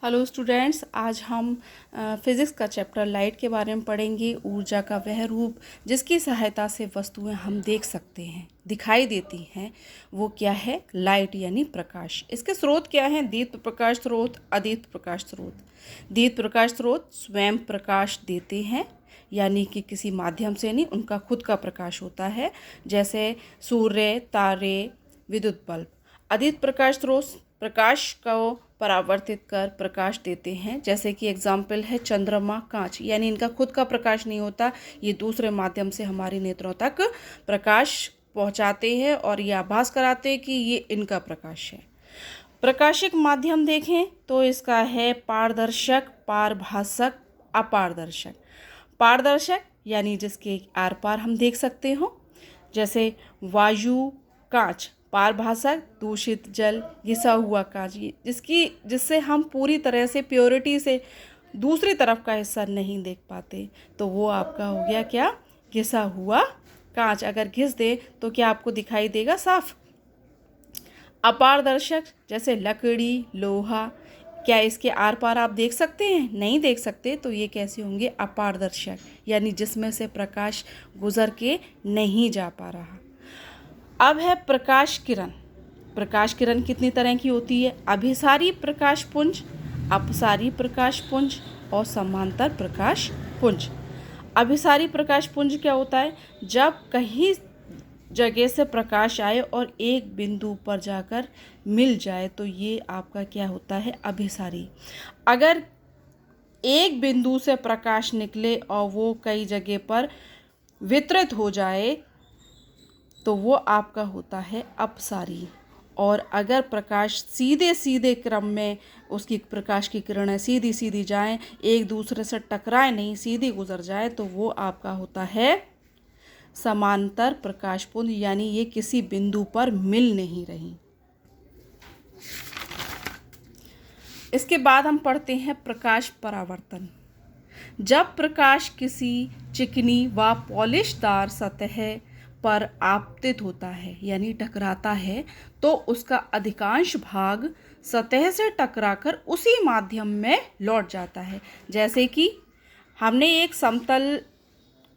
Hello students, आज हम physics का चैप्टर लाइट के बारे में पढ़ेंगे। ऊर्जा का वह रूप जिसकी सहायता से वस्तुएं हम देख सकते हैं, दिखाई देती हैं, वो क्या है? लाइट यानी प्रकाश। इसके स्रोत क्या हैं? दीप्त प्रकाश स्रोत, अदीप्त प्रकाश स्रोत। दीप्त प्रकाश स्रोत स्वयं प्रकाश देते हैं, यानी कि किसी माध्यम से नहीं, उनका खुद का प्रकाश होता है, जैसे सूर्य, तारे, विद्युत बल्ब। अदीप्त प्रकाश स्रोत प्रकाश को परावर्तित कर प्रकाश देते हैं, जैसे कि एग्जाम्पल है चंद्रमा, कांच। यानी इनका खुद का प्रकाश नहीं होता, ये दूसरे माध्यम से हमारे नेत्रों तक प्रकाश पहुंचाते हैं और ये आभास कराते हैं कि ये इनका प्रकाश है। प्रकाशिक माध्यम देखें तो इसका है पारदर्शक, पारभासक, अपारदर्शक। पारदर्शक यानी जिसके आर पार हम देख सकते हो, जैसे वायु, कांच। पारभासक दूषित जल, घिसा हुआ कांच, जिससे हम पूरी तरह से प्योरिटी से दूसरी तरफ का हिस्सा नहीं देख पाते, तो वो आपका हो गया क्या? घिसा हुआ कांच। अगर घिस दे तो क्या आपको दिखाई देगा? साफ। अपारदर्शक जैसे लकड़ी, लोहा, क्या इसके आर पार आप देख सकते हैं? नहीं देख सकते, तो ये कैसे होंगे? अपारदर्शक, यानी जिसमें से प्रकाश गुजर के नहीं जा पा रहा। अब है प्रकाश किरण। प्रकाश किरण कितनी तरह की होती है? अभिसारी प्रकाश पुंज, अपसारी प्रकाश पुंज और समांतर प्रकाश पुंज। अभिसारी प्रकाश पुंज क्या होता है? जब कहीं जगह से प्रकाश आए और एक बिंदु पर जाकर मिल जाए, तो ये आपका क्या होता है? अभिसारी। अगर एक बिंदु से प्रकाश निकले और वो कई जगह पर वितरित हो जाए, तो वो आपका होता है अपसारी। और अगर प्रकाश सीधे सीधे क्रम में, उसकी प्रकाश की किरणें सीधी सीधी जाएं, एक दूसरे से टकराए नहीं, सीधी गुजर जाए, तो वो आपका होता है समांतर प्रकाश पुंज, यानी ये किसी बिंदु पर मिल नहीं रही। इसके बाद हम पढ़ते हैं प्रकाश परावर्तन। जब प्रकाश किसी चिकनी व पॉलिशदार सतह पर आपतित होता है, यानी टकराता है, तो उसका अधिकांश भाग सतह से टकराकर उसी माध्यम में लौट जाता है। जैसे कि हमने एक समतल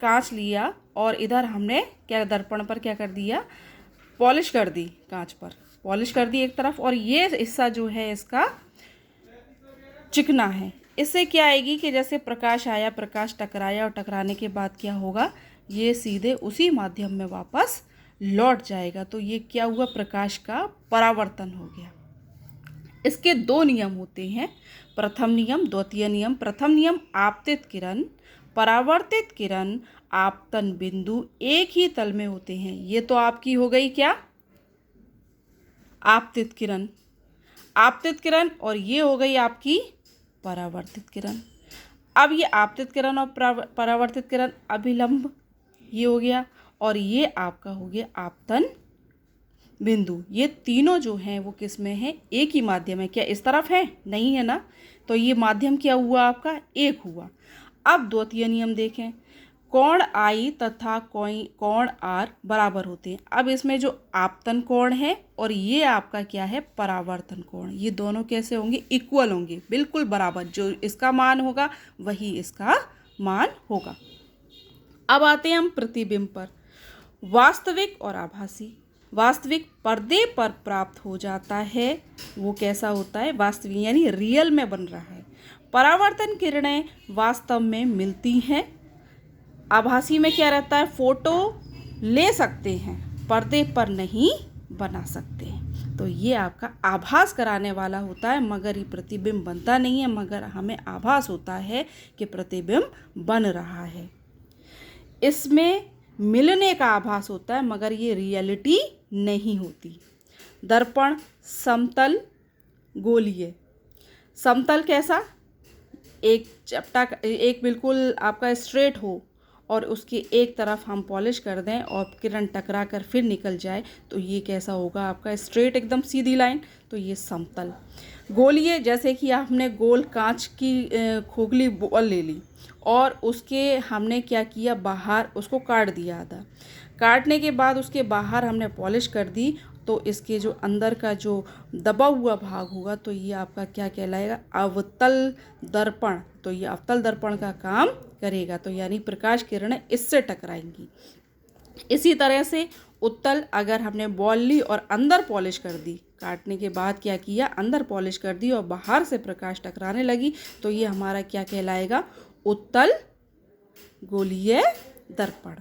कांच लिया और इधर हमने क्या दर्पण पर क्या कर दिया? पॉलिश कर दी, कांच पर पॉलिश कर दी एक तरफ, और ये हिस्सा जो है इसका चिकना है। इससे क्या आएगी कि जैसे प्रकाश आया, प्रकाश टकराया और टकराने के बाद क्या होगा? ये सीधे उसी माध्यम में वापस लौट जाएगा। तो ये क्या हुआ? प्रकाश का परावर्तन हो गया। इसके दो नियम होते हैं, प्रथम नियम, द्वितीय नियम। प्रथम नियम, आपतित किरण, परावर्तित किरण, आपतन बिंदु एक ही तल में होते हैं। ये तो आपकी हो गई क्या? आपतित किरण। आपतित किरण, और ये हो गई आपकी परावर्तित किरण। अब ये आपतित किरण और परावर्तित किरण अभिलंब, ये हो गया, और ये आपका हो गया आपतन बिंदु। ये तीनों जो हैं वो किस में है? एक ही माध्यम है। क्या इस तरफ है? नहीं है ना, तो ये माध्यम क्या हुआ आपका? एक हुआ। अब द्वितीय नियम देखें, कोण आई तथा कोण आर बराबर होते हैं। अब इसमें जो आपतन कोण है और ये आपका क्या है? परावर्तन कोण, ये दोनों कैसे होंगे? इक्वल होंगे, बिल्कुल बराबर। जो इसका मान होगा वही इसका मान होगा। अब आते हैं हम प्रतिबिंब पर। वास्तविक और आभासी। वास्तविक पर्दे पर प्राप्त हो जाता है, वो कैसा होता है? वास्तविक यानी रियल में बन रहा है। परावर्तन किरणें वास्तव में मिलती हैं। आभासी में क्या रहता है? फोटो ले सकते हैं, पर्दे पर नहीं बना सकते। तो ये आपका आभास कराने वाला होता है, मगर ये प्रतिबिंब बनता नहीं है, मगर हमें आभास होता है कि प्रतिबिंब बन रहा है। इसमें मिलने का आभास होता है, मगर ये रियलिटी नहीं होती। दर्पण समतल, गोलीय। समतल कैसा? एक चपटा, एक बिल्कुल आपका स्ट्रेट हो और उसकी एक तरफ हम पॉलिश कर दें और किरण टकरा कर फिर निकल जाए, तो ये कैसा होगा आपका? स्ट्रेट, एकदम सीधी लाइन, तो ये समतल। गोलीय, जैसे कि आपने गोल कांच की खोखली बॉल ले ली और उसके हमने क्या किया? बाहर उसको काट दिया आधा। काटने के बाद उसके बाहर हमने पॉलिश कर दी तो इसके जो अंदर का जो दबा हुआ भाग होगा तो ये आपका क्या कहलाएगा, अवतल दर्पण। तो ये अवतल दर्पण का काम करेगा, तो यानी प्रकाश किरणें इससे टकराएंगी। इसी तरह से उत्तल, अगर हमने बॉल ली और अंदर पॉलिश कर दी, काटने के बाद क्या किया, अंदर पॉलिश कर दी और बाहर से प्रकाश टकराने लगी, तो ये हमारा क्या कहलाएगा, उत्तल गोलीय दर्पण।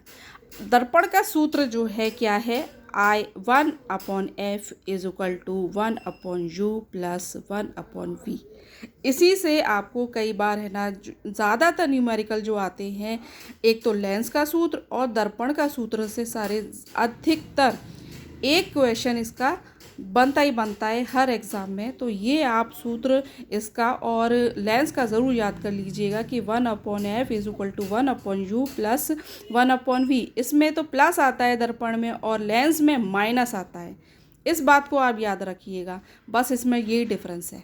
दर्पण का सूत्र जो है क्या है, I1/F is equal to 1/U plus 1/V। इसी से आपको कई बार है ना ज़्यादातर न्यूमेरिकल जो आते हैं, एक तो लेंस का सूत्र और दर्पण का सूत्र से सारे अधिकतर एक क्वेश्चन इसका बनता ही बनता है हर एग्ज़ाम में। तो ये आप सूत्र इसका और लेंस का ज़रूर याद कर लीजिएगा कि 1/F is equal to 1/U plus 1/V। इसमें तो प्लस आता है दर्पण में और लेंस में माइनस आता है, इस बात को आप याद रखिएगा, बस इसमें यही डिफरेंस है।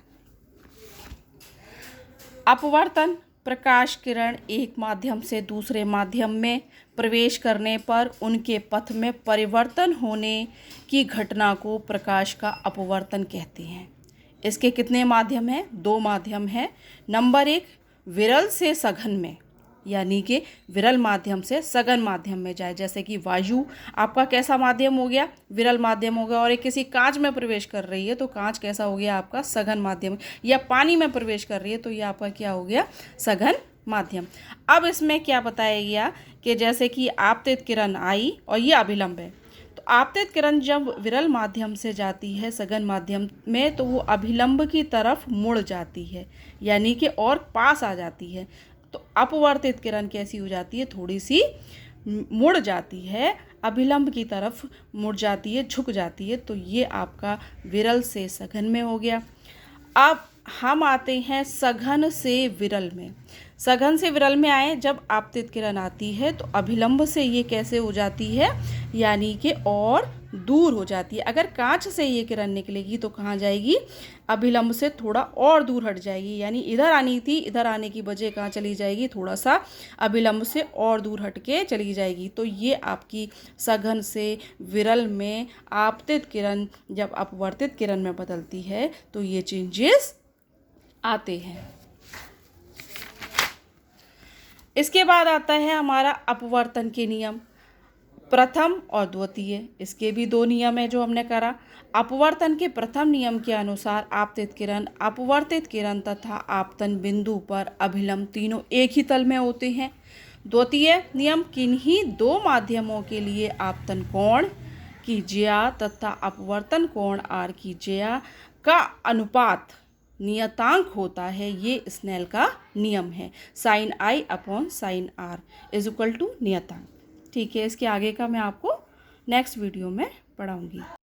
अपवर्तन, प्रकाश किरण एक माध्यम से दूसरे माध्यम में प्रवेश करने पर उनके पथ में परिवर्तन होने की घटना को प्रकाश का अपवर्तन कहते हैं। इसके कितने माध्यम हैं, 2 माध्यम हैं। नंबर 1, विरल से सघन में, यानी कि विरल माध्यम से सघन माध्यम में जाए, जैसे कि वायु आपका कैसा माध्यम हो गया, विरल माध्यम हो गया, और एक किसी कांच में प्रवेश कर रही है तो कांच कैसा हो गया आपका, सघन माध्यम, या पानी में प्रवेश कर रही है तो ये आपका क्या हो गया, सघन माध्यम। अब इसमें क्या बताया गया कि जैसे कि आपतित किरण आई और ये अभिलंब है, तो आपतित किरण जब विरल माध्यम से जाती है सघन माध्यम में तो वो अभिलंब की तरफ मुड़ जाती है, यानी कि और पास आ जाती है। तो अपवर्तित किरण कैसी हो जाती है, थोड़ी सी मुड़ जाती है, अभिलंब की तरफ मुड़ जाती है, झुक जाती है। तो ये आपका विरल से सघन में हो गया। अब हम आते हैं सघन से विरल में। सघन से विरल में आए, जब आपतित किरण आती है तो अभिलंब से ये कैसे हो जाती है, यानी कि और दूर हो जाती है। अगर कांच से ये किरण निकलेगी तो कहाँ जाएगी, अभिलंब से थोड़ा और दूर हट जाएगी, यानी इधर आनी थी, इधर आने की बजाय कहाँ चली जाएगी, थोड़ा सा अभिलंब से और दूर हट के चली जाएगी। तो ये आपकी सघन से विरल में आपतित किरण जब अपवर्तित किरण में बदलती है तो ये चेंजेस आते हैं। इसके बाद आता है हमारा अपवर्तन के नियम, प्रथम और द्वितीय। इसके भी 2 नियम है जो हमने करा। अपवर्तन के प्रथम नियम के अनुसार आपतित किरण, अपवर्तित किरण तथा आपतन बिंदु पर अभिलंब तीनों एक ही तल में होते हैं। द्वितीय नियम, किन्हीं 2 माध्यमों के लिए आपतन कोण की ज्या तथा अपवर्तन कोण आर की ज्या का अनुपात नियतांक होता है, ये स्नेल का नियम है। sin I/sin R is equal to नियतांक। ठीक है, इसके आगे का मैं आपको नेक्स्ट वीडियो में पढ़ाऊँगी।